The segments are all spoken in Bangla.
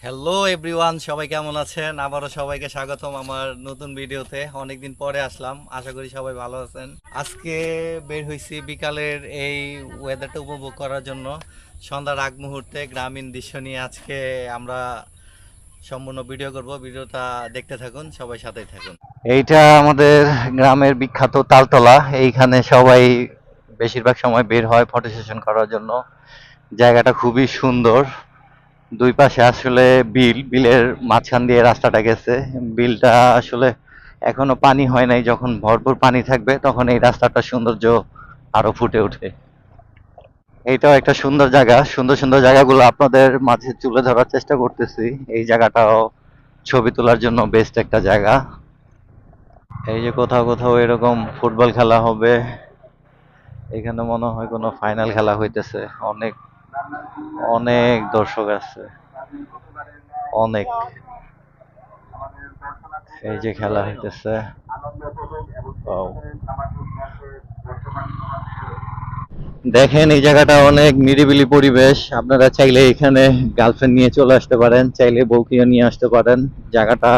হ্যালো এভরিওয়ান, সবাই কেমন আছেন? আবারও সবাইকে স্বাগতম আমার নতুন ভিডিওতে। অনেকদিন পরে আসলাম, আশা করি সবাই ভালো আছেন। আজকে বের হয়েছি বিকালের এই ওয়েদারটা উপভোগ করার জন্য। সন্ধ্যার আগ মুহূর্তে গ্রামীণ দৃশ্য নিয়ে আজকে আমরা সম্পূর্ণ ভিডিও করব। ভিডিওটা দেখতে থাকুন, সবাই সাথেই থাকুন। এইটা আমাদের গ্রামের বিখ্যাত তালতলা। এইখানে সবাই বেশিরভাগ সময় বের হয় ফটো সেশন করার জন্য। জায়গাটা খুবই সুন্দর। দুই পাশে আসলে বিলের মাঝখান দিয়ে রাস্তাটা গেছে। বিলটা আসলে এখনো পানি হয় নাই, যখন ভরপুর পানি থাকবে তখন এই রাস্তাটার সৌন্দর্য আরো ফুটে ওঠে। এইটাও একটা সুন্দর জায়গা। সুন্দর সুন্দর জায়গাগুলো আপনাদের মাঝে তুলে ধরার চেষ্টা করতেছি। এই জায়গাটাও ছবি তোলার জন্য বেস্ট একটা জায়গা। এই যে কোথাও কোথাও এরকম ফুটবল খেলা হবে। এখানে মনে হয় কোনো ফাইনাল খেলা হইতেছে। অনেক অনেক দর্শক আছে, অনেক। এই যে খেলা হইতেছে। Wow. দেখেন এই জায়গাটা অনেক নিরিবিলি পরিবেশ। আপনারা চাইলে এখানে গার্লফ্রেন্ড নিয়ে চলে আসতে পারেন, চাইলে বউকেও নিয়ে আসতে পারেন। জায়গাটা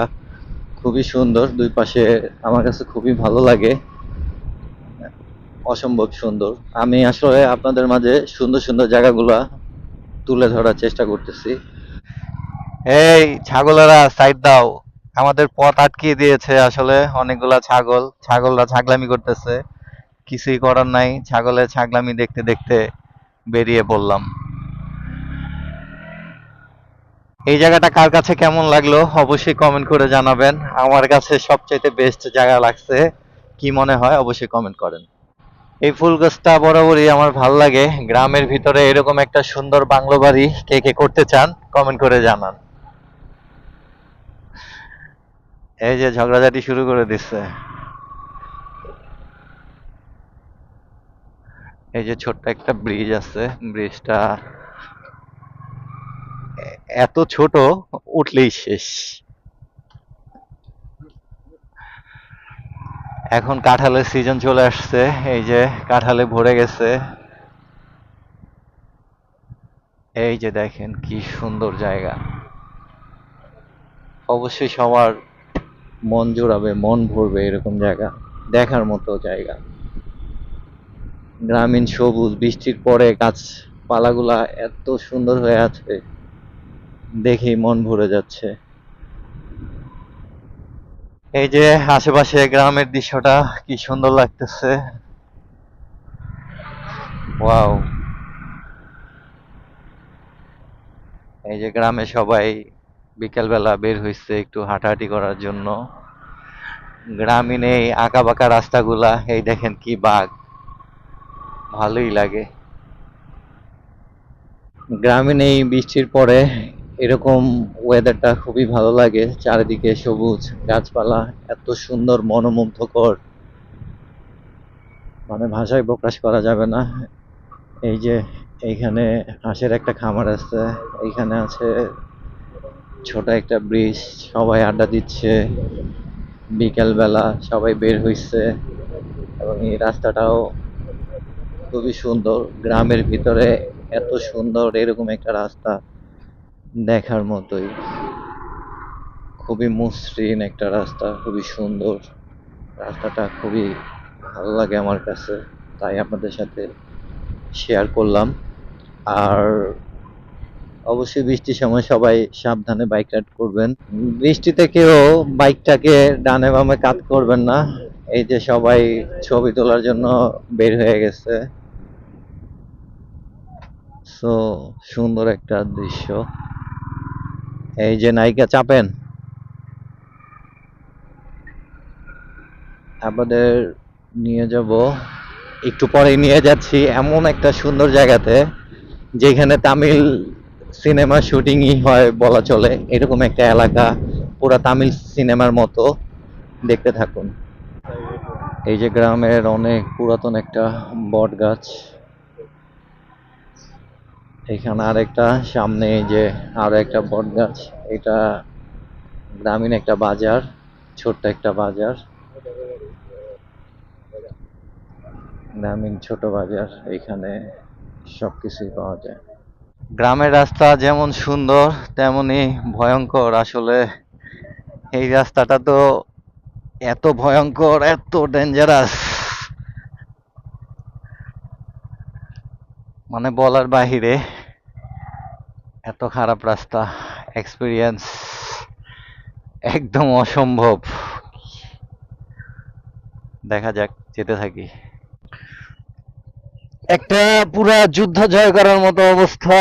খুবই সুন্দর। দুই পাশে আমার কাছে খুবই ভালো লাগে, অসম্ভব সুন্দর। আমি আসলে আপনাদের মাঝে সুন্দর সুন্দর জায়গাগুলা তুলে ধরার চেষ্টা করতেছি। এই ছাগলেরা সাইড দাও, আমাদের পথ আটকিয়ে দিয়েছে। আসলে অনেকগুলা ছাগলরা ছাগলামি করতেছে। কিছুই করার নাই, ছাগলের ছাগলামি দেখতে দেখতে বেরিয়ে পড়লাম। এই জায়গাটা কার কাছে কেমন লাগলো অবশ্যই কমেন্ট করে জানাবেন। আমার কাছে সবচাইতে বেস্ট জায়গা লাগছে। কি মনে হয় অবশ্যই কমেন্ট করেন। এই ফুল গাছটা বরাবরই আমার ভাল লাগে। গ্রামের ভিতরে এরকম একটা সুন্দর বাংলো বাড়ি কে কে করতে চান কমেন্ট করে জানান। এই যে ঝগড়াঝাটি শুরু করে দিচ্ছে। এই যে ছোট্ট একটা ব্রিজ আছে, ব্রিজটা এত ছোট, উঠলেই শেষ। এখন কাঁঠালের সিজন চলে আসছে। এই যে কাঁঠালে ভরে গেছে। এই যে দেখেন কি সুন্দর জায়গা। অবশ্যই সবার মন জুড়াবে, মন ভরবে এরকম জায়গা। দেখার মতো জায়গা। গ্রামীণ সবুজ, বৃষ্টির পরে গাছপালাগুলা এত সুন্দর হয়ে আছে, দেখেই মন ভরে যাচ্ছে। এই যে আশেপাশে গ্রামের দৃশ্যটা কি সুন্দর লাগতেছে। ওয়াও। এই যে গ্রামে সবাই বিকেলবেলা বের হইছে একটু হাঁটাহাঁটি করার জন্য। গ্রামীণ এই আঁকাবাঁকা রাস্তাগুলা, এই দেখেন কি বাঘ, ভালোই লাগে। গ্রামীণ এই বৃষ্টির পরে এরকম ওয়েদারটা খুবই ভালো লাগে। চারিদিকে সবুজ গাছপালা, এত সুন্দর মনোমুগ্ধকর, মানে ভাষায় প্রকাশ করা যাবে না। এই যে এইখানে হাঁসের একটা খামার আছে, এইখানে আছে ছোট একটা ব্রিজ। সবাই আড্ডা দিচ্ছে বিকেল বেলা, সবাই বের হইছে। এবং এই রাস্তাটাও খুবই সুন্দর। গ্রামের ভিতরে এত সুন্দর এরকম একটা রাস্তা দেখার মতোই। খুবই মসৃণ একটা রাস্তা, খুবই সুন্দর। রাস্তাটা খুবই ভালো লাগে আমার কাছে, তাই আপনাদের সাথে শেয়ার করলাম। আর অবশ্যই বৃষ্টির সময় সবাই সাবধানে বাইক রাইড করবেন। বৃষ্টিতে কেউ বাইকটাকে ডানে বামে কাত করবেন না। এই যে সবাই ছবি তোলার জন্য বের হয়ে গেছে। সো সুন্দর একটা দৃশ্য। এই যে নায়িকা চাপেন, আপনাদের নিয়ে যাব, একটু পরেই নিয়ে যাচ্ছি এমন একটা সুন্দর জায়গাতে যেখানে তামিল সিনেমা শুটিংই হয় বলা চলে। এরকম একটা এলাকা, পুরা তামিল সিনেমার মতো। দেখতে থাকুন। এই যে গ্রামের অনেক পুরাতন একটা বট গাছ। এখানে আরেকটা, সামনে এই যে আরো একটা বট গাছ। এটা গ্রামীণ একটা বাজার, ছোট্ট একটা বাজার। গ্রামীণ ছোট বাজার, এখানে সবকিছুই পাওয়া যায়। গ্রামের রাস্তা যেমন সুন্দর তেমনি ভয়ঙ্কর আসলে। এই রাস্তাটা তো এত ভয়ঙ্কর, এত ডেঞ্জারাস, মানে বলার বাহিরে। এত খারাপ রাস্তা, এক্সপিরিয়েন্স একদম অসম্ভব। দেখা যাক, যেতে থাকি। একটা পুরা যুদ্ধ জয় করার মতো অবস্থা,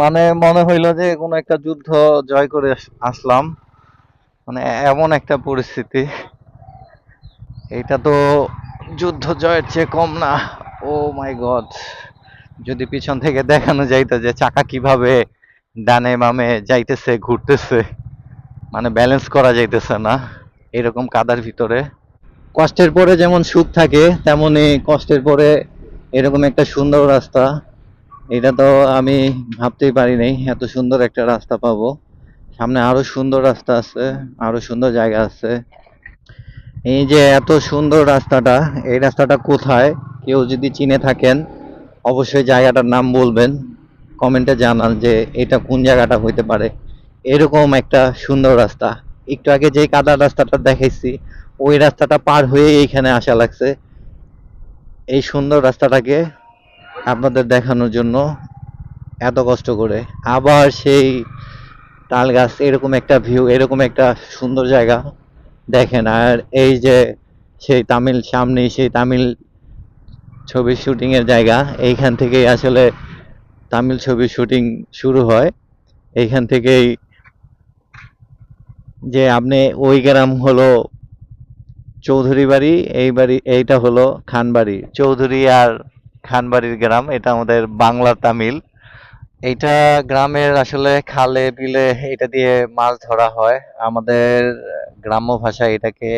মানে মনে হইলো যে কোনো একটা যুদ্ধ জয় করে আসলাম, মানে এমন একটা পরিস্থিতি। এটা তো যুদ্ধ জয়ের চেয়ে কম না। ও মাই গড, যদি পিছন থেকে দেখানো যাইতো যে চাকা কিভাবে ডানে বামে যাইতেছে, ঘুরতেছে, মানে ব্যালেন্স করা যাইতেছে না এরকম কাদার ভিতরে। কষ্টের পরে যেমন সুখ থাকে, তেমনি কষ্টের পরে এরকম একটা সুন্দর রাস্তা। এটা তো আমি ভাবতেই পারি নাই এত সুন্দর একটা রাস্তা পাবো। সামনে আরো সুন্দর রাস্তা আছে, আরো সুন্দর জায়গা আছে। এই যে এত সুন্দর রাস্তাটা, এই রাস্তাটা কোথায়, কেউ যদি চিনে থাকেন অবশ্যই জায়গাটার নাম বলবেন, কমেন্টে জানান যে এটা কোন জায়গাটা হইতে পারে। এরকম একটা সুন্দর রাস্তা, একটু আগে যে কাদার রাস্তাটা দেখাইছি ওই রাস্তাটা পার হয়ে এইখানে আসা লাগছে এই সুন্দর রাস্তাটাকে আপনাদের দেখানোর জন্য, এত কষ্ট করে। আবার সেই তাল গাছ, এরকম একটা ভিউ, এরকম একটা সুন্দর জায়গা দেখেন। আর এই যে সেই তামিল, সামনে সেই তামিল ছবির শুটিং এর জায়গা, এইখান থেকেই আসলে তামিল ছবির শুটিং শুরু হয়। এইখান থেকেই যে আপনি, ওই গ্রাম হলো চৌধুরী বাড়ি, এই বাড়ি এইটা হলো খানবাড়ি। চৌধুরী আর খানবাড়ির গ্রাম, এটা আমাদের বাংলা তামিল। এইটা গ্রামের আসলে খালে বিলে এটা দিয়ে মাছ ধরা হয়। আমাদের গ্রাম্য ভাষায় এটাকে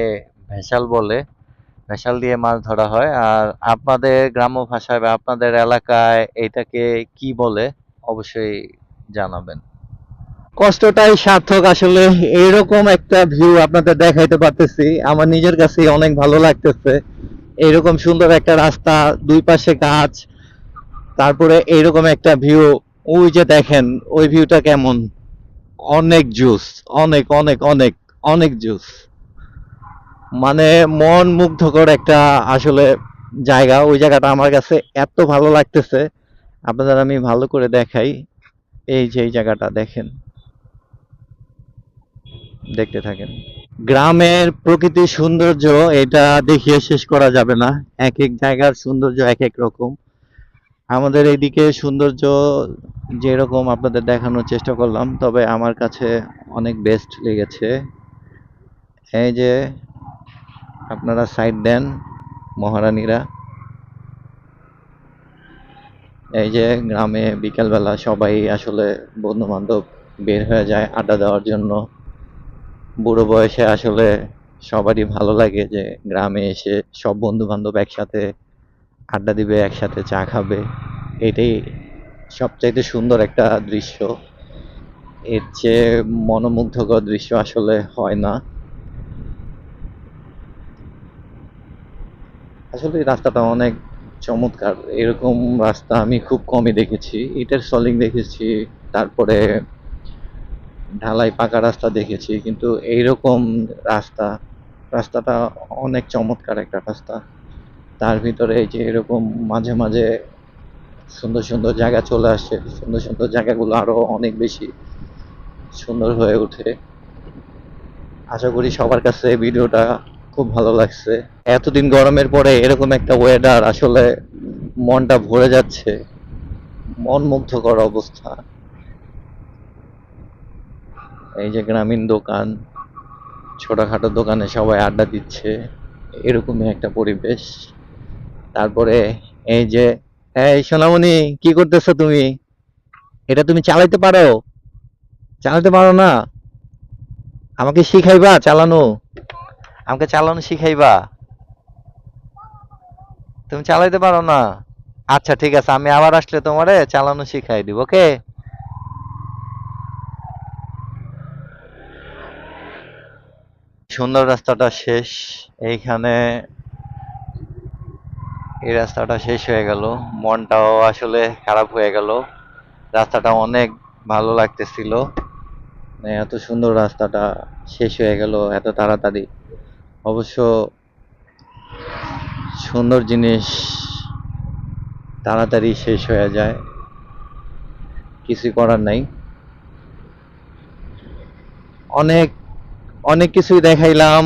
ভেসাল বলে। ভেসাল দিয়ে মাছ ধরা হয়। আর আপনাদের গ্রাম্য ভাষায় বা আপনাদের এলাকায় এটাকে কি বলে অবশ্যই জানাবেন। কষ্টটাই সার্থক আসলে। এরকম একটা ভিউ আপনাদের দেখাইতে পারতেছি, আমার নিজের কাছে অনেক ভালো লাগতেছে। এরকম সুন্দর একটা রাস্তা, দুই পাশে গাছ, তারপরে এইরকম একটা ভিউ। ওই যে দেখেন ওই ভিউটা কেমন, অনেক জুস, অনেক অনেক অনেক অনেক জুস, মানে মন মুগ্ধকর একটা আসলে জায়গা। ওই জায়গাটা আমার কাছে এত ভালো লাগতেছে, আপনাদের আমি ভালো করে দেখাই। এই যে এই জায়গাটা দেখেন, দেখতে থাকেন। গ্রামের প্রকৃতির সৌন্দর্য এটা দেখিয়ে শেষ করা যাবে না। এক এক জায়গার সৌন্দর্য এক এক রকম। আমাদের এইদিকে সৌন্দর্য যেরকম আপনাদের দেখানোর চেষ্টা করলাম, তবে আমার কাছে অনেক বেস্ট লেগেছে। এই যে আপনারা সাইড দেন মহারানীরা। এই যে গ্রামে বিকেলবেলা সবাই আসলে বন্ধু বান্ধব বের হয়ে যায় আড্ডা দেওয়ার জন্য। বুড়ো বয়সে আসলে সবারই ভালো লাগে যে গ্রামে এসে সব বন্ধু বান্ধব একসাথে আড্ডা দিবে, একসাথে চা খাবে। এটাই সবচাইতে সুন্দর একটা দৃশ্য। এর চেয়ে মনোমুগ্ধকর দৃশ্য আসলে হয় না। আসলে এই রাস্তাটা অনেক চমৎকার। এরকম রাস্তা আমি খুব কমই দেখেছি। ইটের সলিং দেখেছি, তারপরে ঢালাই পাকা রাস্তা দেখেছি, কিন্তু এইরকম রাস্তা, রাস্তাটা অনেক চমৎকার একটা রাস্তা। তার ভিতরে এই যে এরকম মাঝে মাঝে সুন্দর সুন্দর জায়গা চলে আসে, সুন্দর সুন্দর জায়গাগুলো আরো অনেক বেশি সুন্দর হয়ে ওঠে। আশা করি সবার কাছে ভিডিওটা খুব ভালো লাগছে। এতদিন গরমের পরে এরকম একটা ওয়েদার আসলে মনটা ভরে যাচ্ছে, মন মুগ্ধকর অবস্থা। এই যে গ্রামীণ দোকান, ছোটখাটো দোকানে সবাই আড্ডা দিচ্ছে, এরকমই একটা পরিবেশ। তারপরে এই যে, এই সোনামণি, কি করতেছো তুমি? এটা তুমি চালাইতে পারো? চালাতে পারো না? আমাকে শিখাইবা চালানো? আমাকে চালানো শিখাইবা? তুমি চালাইতে পারো না? আচ্ছা ঠিক আছে, আমি আবার আসলে তোমারে চালানো শিখাই দিব, ওকে? সুন্দর রাস্তাটা শেষ এইখানে। এই রাস্তাটা শেষ হয়ে গেল, মনটাও আসলে খারাপ হয়ে গেল। রাস্তাটা অনেক ভালো লাগতেছিল, মানে এত সুন্দর রাস্তাটা শেষ হয়ে গেল এত তাড়াতাড়ি। অবশ্য সুন্দর জিনিস তাড়াতাড়ি শেষ হয়ে যায়, কিছু করার নাই। অনেক অনেক কিছুই দেখাইলাম,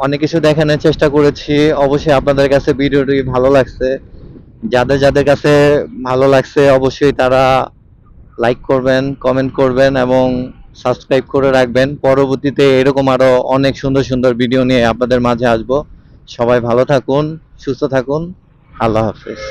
অনেক কিছু দেখানোর চেষ্টা করেছি। অবশ্যই আপনাদের কাছে ভিডিওটি ভালো লাগছে। যাদের যাদের কাছে ভালো লাগছে অবশ্যই তারা লাইক করবেন, কমেন্ট করবেন এবং সাবস্ক্রাইব করে রাখবেন। পরবর্তীতে এরকম আরো অনেক সুন্দর সুন্দর ভিডিও নিয়ে আপনাদের মাঝে আসবো। সবাই ভালো থাকুন, সুস্থ থাকুন। আল্লাহ হাফেজ।